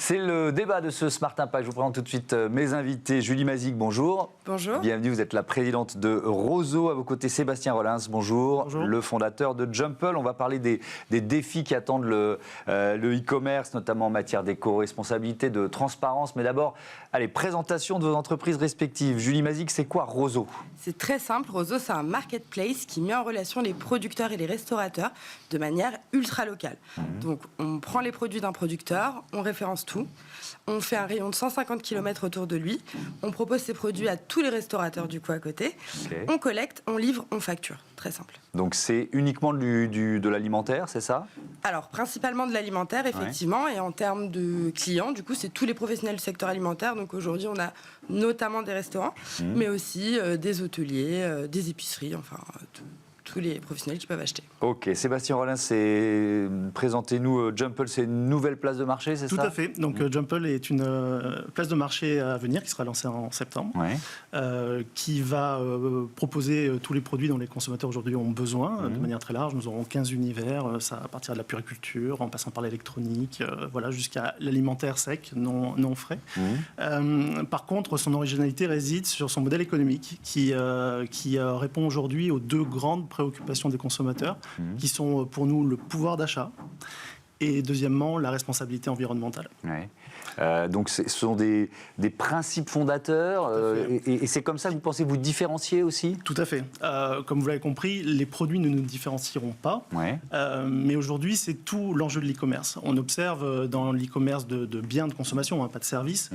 C'est le débat de ce Smart Impact. Je vous présente tout de suite mes invités. Julie Mazic, bonjour. Bonjour. Bienvenue, vous êtes la présidente de Rozo. À vos côtés, Sébastien Rollins, bonjour. Bonjour. Le fondateur de Jumple. On va parler des défis qui attendent le e-commerce, notamment en matière d'éco-responsabilité, de transparence. Mais d'abord, allez, présentation de vos entreprises respectives. Julie Mazic, c'est quoi Rozo? C'est très simple. Rozo, c'est un marketplace qui met en relation les producteurs et les restaurateurs de manière ultra locale. Donc, on prend les produits d'un producteur, on référence tout, on fait un rayon de 150 km autour de lui, on propose ces produits à tous les restaurateurs du coup à côté, on collecte, on livre, on facture. Très simple. Donc, c'est uniquement de l'alimentaire, c'est ça? Alors, principalement de l'alimentaire, effectivement, ouais. Et en termes de clients, du coup, c'est tous les professionnels du secteur alimentaire. Donc, aujourd'hui, on a notamment des restaurants, mais aussi des hôteliers, des épiceries, enfin, tous les professionnels qui peuvent acheter. Ok, Sébastien Rollins, présentez-nous Jumple, c'est une nouvelle place de marché, c'est ça? Tout à fait. Donc Jumple est une place de marché à venir qui sera lancée en septembre, qui va proposer tous les produits dont les consommateurs aujourd'hui ont besoin de manière très large. Nous aurons 15 univers, ça à partir de la puriculture, en passant par l'électronique, voilà, jusqu'à l'alimentaire sec, non frais. Par contre, son originalité réside sur son modèle économique qui répond aujourd'hui aux deux grandes préoccupations des consommateurs, qui sont pour nous le pouvoir d'achat et deuxièmement la responsabilité environnementale. Ouais. Donc ce sont des principes fondateurs et c'est comme ça que vous pensez vous différencier aussi? Tout à fait. Comme vous l'avez compris, les produits ne nous différencieront pas, mais aujourd'hui c'est tout l'enjeu de l'e-commerce. On observe dans l'e-commerce de biens de consommation, pas de services,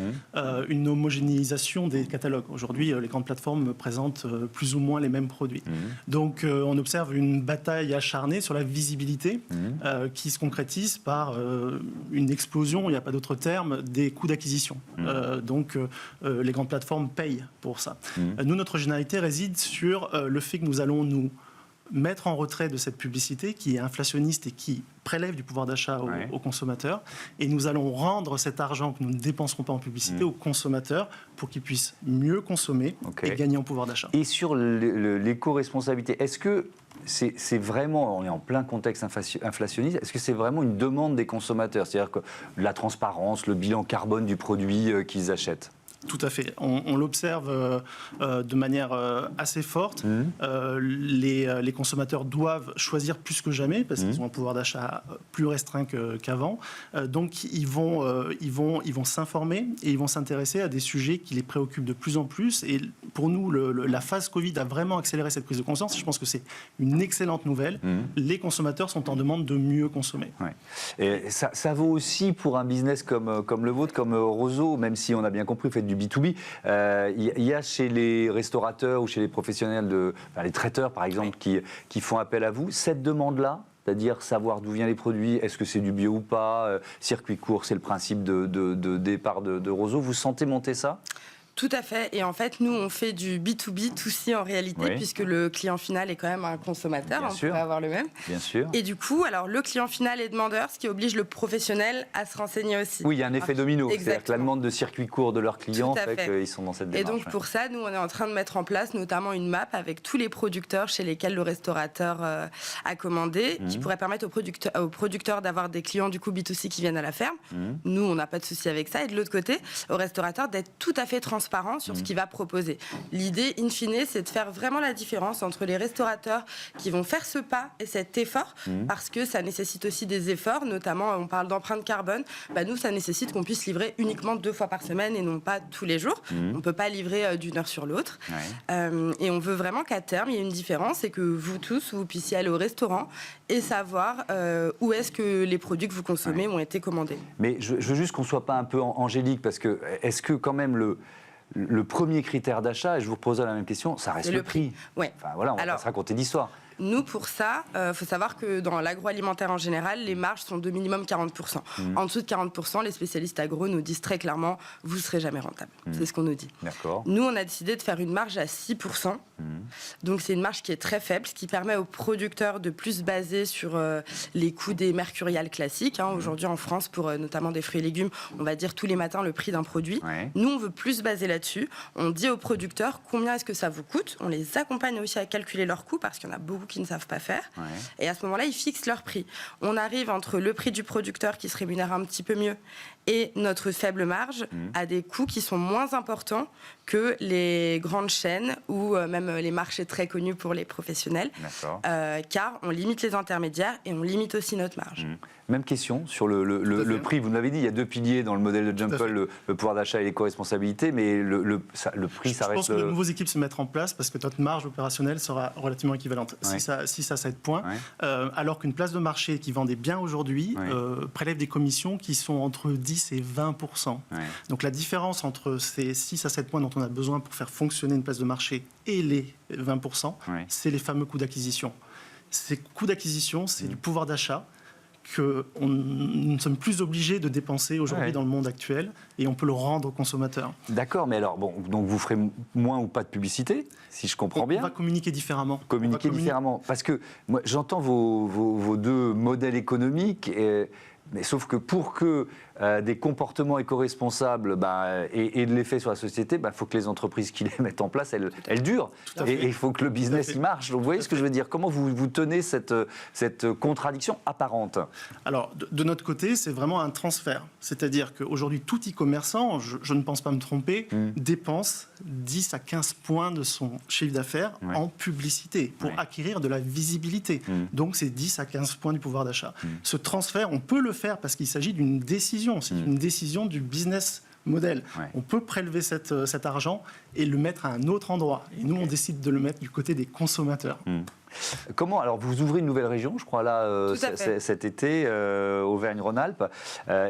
une homogénéisation des catalogues. Aujourd'hui, les grandes plateformes présentent plus ou moins les mêmes produits. Donc on observe une bataille acharnée sur la visibilité qui se concrétise par une explosion, il n'y a pas d'autre terme, des coûts d'acquisition. Donc les grandes plateformes payent pour ça. Nous, notre originalité réside sur le fait que nous allons nous mettre en retrait de cette publicité qui est inflationniste et qui prélève du pouvoir d'achat aux consommateurs. Et nous allons rendre cet argent que nous ne dépenserons pas en publicité aux consommateurs pour qu'ils puissent mieux consommer et gagner en pouvoir d'achat. Et sur l'éco-responsabilité, est-ce que c'est vraiment, on est en plein contexte inflationniste, est-ce que c'est vraiment une demande des consommateurs? C'est-à-dire que la transparence, le bilan carbone du produit qu'ils achètent? Tout à fait. On l'observe de manière assez forte. Les consommateurs doivent choisir plus que jamais parce qu'ils ont un pouvoir d'achat plus restreint qu'avant. Donc, ils vont s'informer et ils vont s'intéresser à des sujets qui les préoccupent de plus en plus. Et pour nous, la phase Covid a vraiment accéléré cette prise de conscience. Je pense que c'est une excellente nouvelle. Les consommateurs sont en demande de mieux consommer. Et ça vaut aussi pour un business comme le vôtre, comme Rozo, même si on a bien compris, vous faites du B2B. Il y a chez les restaurateurs ou chez les professionnels, les traiteurs par exemple, qui font appel à vous, cette demande-là, c'est-à-dire savoir d'où viennent les produits, est-ce que c'est du bio ou pas, circuit court, c'est le principe de départ de Rozo. Vous sentez monter ça ? Tout à fait. Et en fait, nous, on fait du B2B, tout-ci en réalité, puisque le client final est quand même un consommateur. On pourrait avoir le même. Bien sûr. Et du coup, alors, le client final est demandeur, ce qui oblige le professionnel à se renseigner aussi. Oui, il y a un effet domino. C'est-à-dire que la demande de circuit court de leurs clients fait qu'ils sont dans cette démarche. Et donc, pour ça, nous, on est en train de mettre en place notamment une map avec tous les producteurs chez lesquels le restaurateur a commandé, qui pourrait permettre aux producteurs d'avoir des clients du coup B2C qui viennent à la ferme. Nous, on n'a pas de souci avec ça. Et de l'autre côté, aux restaurateurs d'être tout à fait transparents sur ce qu'il va proposer. L'idée, in fine, c'est de faire vraiment la différence entre les restaurateurs qui vont faire ce pas et cet effort, parce que ça nécessite aussi des efforts, notamment, on parle d'empreinte carbone, nous, ça nécessite qu'on puisse livrer uniquement 2 fois par semaine et non pas tous les jours. On ne peut pas livrer d'une heure sur l'autre. Et on veut vraiment qu'à terme, il y ait une différence et que vous tous, vous puissiez aller au restaurant et savoir où est-ce que les produits que vous consommez ont été commandés. Mais je veux juste qu'on ne soit pas un peu angélique, parce que est-ce que quand même le premier critère d'achat, et je vous reposerai la même question, ça reste le prix. Ouais. Enfin, voilà, on va pas se raconter d'histoire. Nous, pour ça, faut savoir que dans l'agroalimentaire en général, les marges sont de minimum 40%. En dessous de 40%, les spécialistes agro nous disent très clairement, vous ne serez jamais rentable. C'est ce qu'on nous dit. D'accord. Nous, on a décidé de faire une marge à 6%. Donc, c'est une marge qui est très faible, ce qui permet aux producteurs de plus se baser sur les coûts des mercuriales classiques. Aujourd'hui, en France, pour notamment des fruits et légumes, on va dire tous les matins le prix d'un produit. Nous, on veut plus se baser là-dessus. On dit aux producteurs combien est-ce que ça vous coûte. On les accompagne aussi à calculer leurs coûts parce qu'il y en a beaucoup beaucoup qui ne savent pas faire. Et à ce moment-là, ils fixent leur prix. On arrive entre le prix du producteur qui se rémunère un petit peu mieux et notre faible marge à des coûts qui sont moins importants que les grandes chaînes ou même les marchés très connus pour les professionnels, car on limite les intermédiaires et on limite aussi notre marge. Même question sur le prix. Vous l'avez dit, il y a 2 piliers dans le modèle de Jumple, le pouvoir d'achat et l'éco-responsabilité, mais le prix, ça reste... Je pense que de nouvelles équipes se mettent en place parce que notre marge opérationnelle sera relativement équivalente, 6 à 7 points, alors qu'une place de marché qui vend des biens aujourd'hui prélève des commissions qui sont entre 10 et 20%. Donc la différence entre ces 6 à 7 points dont on a besoin pour faire fonctionner une place de marché et les 20%, c'est les fameux coûts d'acquisition. Ces coûts d'acquisition, c'est du pouvoir d'achat que nous ne sommes plus obligés de dépenser aujourd'hui dans le monde actuel et on peut le rendre aux consommateurs. D'accord, mais alors, bon, donc vous ferez moins ou pas de publicité, si je comprends bien. On va communiquer différemment. Communiquer différemment. Parce que moi, j'entends vos 2 modèles économiques, mais sauf que pour que des comportements éco-responsables aient de l'effet sur la société, il faut que les entreprises qui les mettent en place, elles durent. Et il faut que le business y marche. Donc vous voyez ce que je veux dire. Comment vous tenez cette contradiction apparente? Alors, de notre côté, c'est vraiment un transfert. C'est-à-dire qu'aujourd'hui, tout e-commerçant, je ne pense pas me tromper, dépense 10 à 15 points de son chiffre d'affaires en publicité pour acquérir de la visibilité. Donc, c'est 10 à 15 points du pouvoir d'achat. Ce transfert, on peut le faire parce qu'il s'agit d'une décision. C'est une décision du business model. On peut prélever cet argent et le mettre à un autre endroit. Et nous, on décide de le mettre du côté des consommateurs. Comment? Alors, vous ouvrez une nouvelle région, je crois, là, cet été, Auvergne-Rhône-Alpes.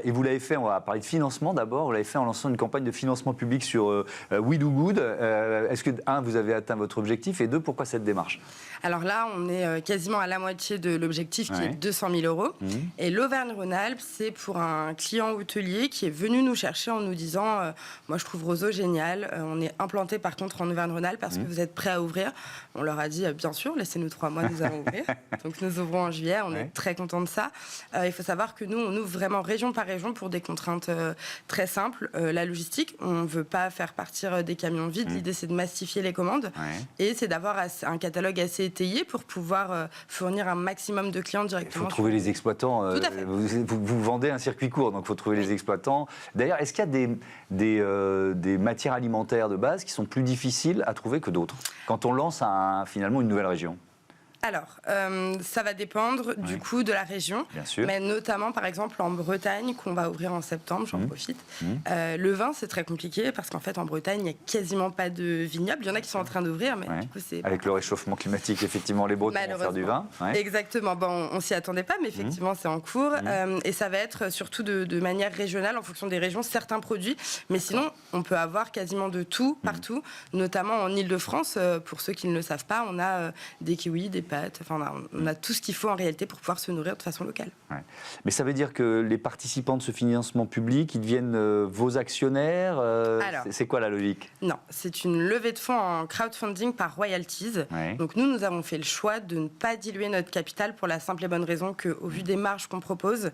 Et vous l'avez fait, on va parler de financement d'abord, vous l'avez fait en lançant une campagne de financement public sur We Do Good. Est-ce que, 1, vous avez atteint votre objectif, et 2, pourquoi cette démarche? Alors là, on est quasiment à la moitié de l'objectif qui est 200 000 €. Et l'Auvergne-Rhône-Alpes, c'est pour un client hôtelier qui est venu nous chercher en nous disant moi, je trouve Roseau génial. On est implanté par contre en Auvergne-Rhône-Alpes parce que vous êtes prêts à ouvrir. On leur a dit bien sûr, laissez-nous 3 mois, nous allons ouvrir. Donc nous ouvrons en juillet, on est très contents de ça. Il faut savoir que nous, on ouvre vraiment région par région pour des contraintes très simples. La logistique, on ne veut pas faire partir des camions vides. L'idée, c'est de massifier les commandes et c'est d'avoir un catalogue assez étayé pour pouvoir fournir un maximum de clients directement. Il faut trouver les exploitants. Tout à fait. Vous vendez un circuit court, donc il faut trouver les exploitants. D'ailleurs, est-ce qu'il y a des matières alimentaires de base qui sont plus difficiles à trouver que d'autres quand on lance finalement une nouvelle région? Alors, ça va dépendre du coup de la région, mais notamment par exemple en Bretagne qu'on va ouvrir en septembre, j'en profite. Le vin, c'est très compliqué parce qu'en fait en Bretagne, il n'y a quasiment pas de vignobles. Il y en a qui sont en train d'ouvrir, mais du coup c'est... Avec le réchauffement climatique, effectivement, les Bretons vont faire du vin. Exactement, bon, on s'y attendait pas, mais effectivement c'est en cours. Et ça va être surtout de manière régionale en fonction des régions, certains produits, mais sinon on peut avoir quasiment de tout, partout, notamment en Ile-de-France. Pour ceux qui ne le savent pas, on a des kiwis, des enfin, on a tout ce qu'il faut en réalité pour pouvoir se nourrir de façon locale. Mais ça veut dire que les participants de ce financement public, ils deviennent vos actionnaires c'est quoi la logique? Non, c'est une levée de fonds en crowdfunding par royalties. Donc nous avons fait le choix de ne pas diluer notre capital pour la simple et bonne raison qu'au vu des marges qu'on propose,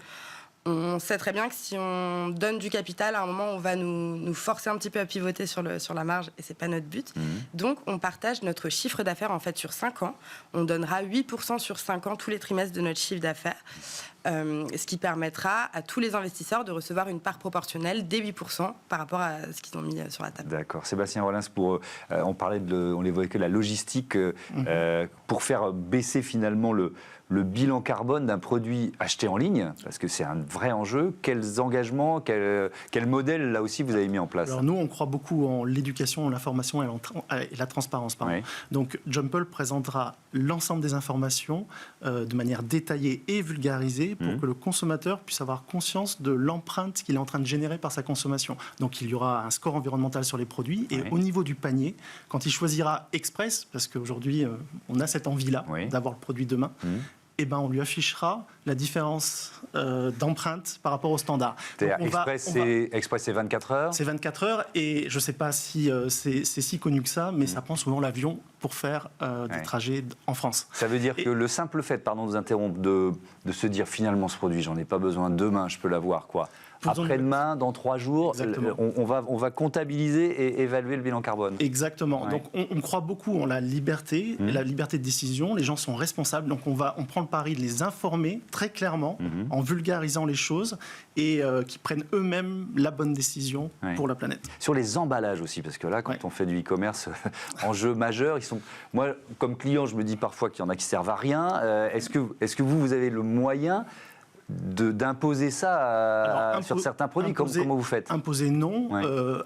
on sait très bien que si on donne du capital, à un moment, on va nous forcer un petit peu à pivoter sur la marge, et c'est pas notre but. Donc, on partage notre chiffre d'affaires en fait sur 5 ans. On donnera 8% sur 5 ans tous les trimestres de notre chiffre d'affaires, ce qui permettra à tous les investisseurs de recevoir une part proportionnelle des 8% par rapport à ce qu'ils ont mis sur la table. D'accord. Sébastien Rollins, on évoquait la logistique pour faire baisser finalement le bilan carbone d'un produit acheté en ligne, parce que c'est un vrai enjeu. Quels engagements, quel modèle, là aussi, vous avez mis en place? Alors nous, on croit beaucoup en l'éducation, l'information et la transparence. Donc Jumple présentera l'ensemble des informations de manière détaillée et vulgarisée pour que le consommateur puisse avoir conscience de l'empreinte qu'il est en train de générer par sa consommation. Donc il y aura un score environnemental sur les produits et au niveau du panier, quand il choisira Express, parce qu'aujourd'hui on a cette envie-là d'avoir le produit demain, on lui affichera la différence d'empreinte par rapport au standard. Express, c'est 24 heures. C'est 24 heures et je ne sais pas si c'est si connu que ça, mais ça prend souvent l'avion pour faire des trajets en France. Ça veut dire que le simple fait, pardon de vous interrompre, de se dire finalement ce produit, j'en ai pas besoin, demain je peux l'avoir, quoi. Après-demain, dans 3 jours, on va comptabiliser et évaluer le bilan carbone. Exactement. Ouais. Donc on croit beaucoup en la liberté, la liberté de décision. Les gens sont responsables, donc on prend le pari de les informer très clairement, en vulgarisant les choses et qui prennent eux-mêmes la bonne décision pour la planète. Sur les emballages aussi, parce que là, quand on fait du e-commerce, enjeux majeurs, moi, comme client, je me dis parfois qu'il y en a qui servent à rien. Est-ce que vous avez le moyen d'imposer ça sur certains produits? Comment vous faites? Imposer non,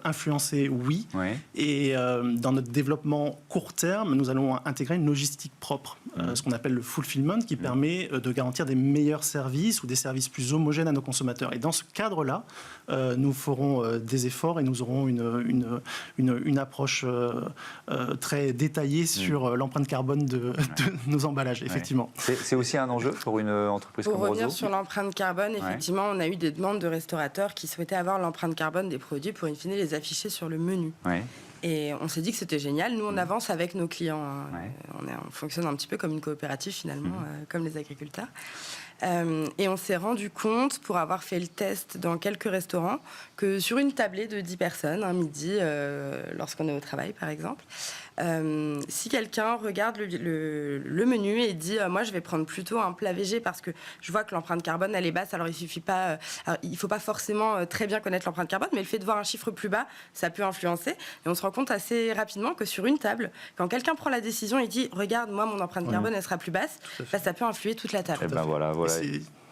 influencer oui. Et dans notre développement court terme, nous allons intégrer une logistique propre, ce qu'on appelle le fulfillment, qui permet de garantir des meilleurs services ou des services plus homogènes à nos consommateurs. Et dans ce cadre-là, nous ferons des efforts et nous aurons une approche très détaillée sur l'empreinte carbone de nos emballages, effectivement. C'est aussi un enjeu pour une entreprise comme Roseau? Pour revenir sur l'empreinte carbone, effectivement, on a eu des demandes de restaurateurs qui souhaitaient avoir l'empreinte carbone des produits pour in fine les afficher sur le menu. Et on s'est dit que c'était génial. Nous, on avance avec nos clients. On fonctionne un petit peu comme une coopérative, finalement, comme les agriculteurs. Et on s'est rendu compte, pour avoir fait le test dans quelques restaurants, que sur une tablée de 10 personnes, un midi, lorsqu'on est au travail, par exemple, si quelqu'un regarde le menu et dit moi je vais prendre plutôt un plat végé parce que je vois que l'empreinte carbone elle est basse, alors il faut pas forcément très bien connaître l'empreinte carbone, mais le fait de voir un chiffre plus bas, ça peut influencer. Et on se rend compte assez rapidement que sur une table, quand quelqu'un prend la décision et dit regarde, moi mon empreinte carbone elle sera plus basse, ça peut influer toute la table. Et ben voilà.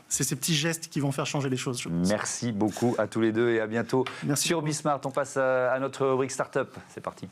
C'est ces petits gestes qui vont faire changer les choses. Merci beaucoup à tous les deux et à bientôt. Merci sur beaucoup. Bismart. On passe à notre rubrique Startup. C'est parti.